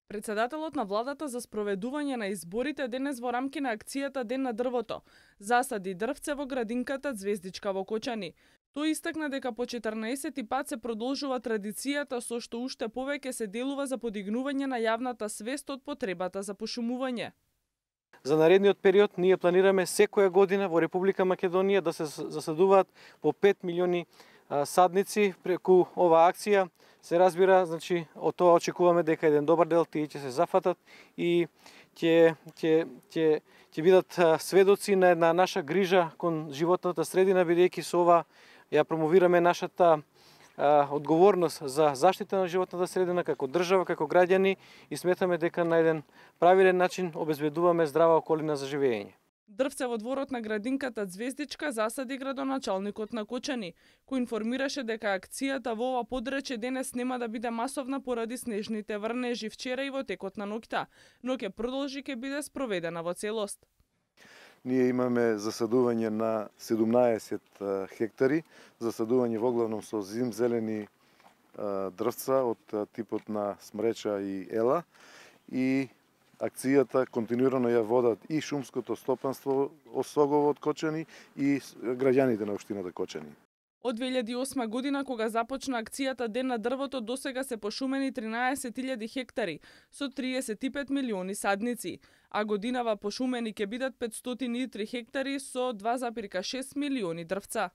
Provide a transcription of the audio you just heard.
Председателот на владата за спроведување на изборите денес во рамки на акцијата Ден на дрвото засади дрвце во градинката Звездичка во Кочани. Тој истакна дека по 14 пат се продолжува традицијата со што уште повеќе се делува за подигнување на јавната свест од потребата за пошумување. За наредниот период ние планираме секоја година во Република Македонија да се засадуваат по 5 милиони садници преку оваа акција. Се разбира, значи, од тоа очекуваме дека еден добар дел тие ќе се зафатат и ќе бидат сведоци на една наша грижа кон животната средина, бидејќи со ова ја промовираме нашата одговорност за заштита на животната средина како држава, како граѓани и сметаме дека на еден правилен начин обезбедуваме здрава околина за живење. Дрвце во дворот на градинката Звездичка засади градоначалникот на Кочани, кој информираше дека акцијата во ова подрече денес нема да биде масовна поради снежните врнежи вчера и во текот на ноќта, но ќе продолжи ќе биде спроведена во целост. Ние имаме засадување на 17 хектари, засадување воглавном со зимзелени дрвца од типот на смреча и ела и акцијата континуирано ја водат и шумското стопанство Осогово од Кочани и граѓаните на општината Кочани. Од 2008 година, кога започна акцијата Ден на дрвото, досега се пошумени 13.000 хектари со 35 милиони садници, а годинава пошумени ќе бидат 503 хектари со 2,6 милиони дрвца.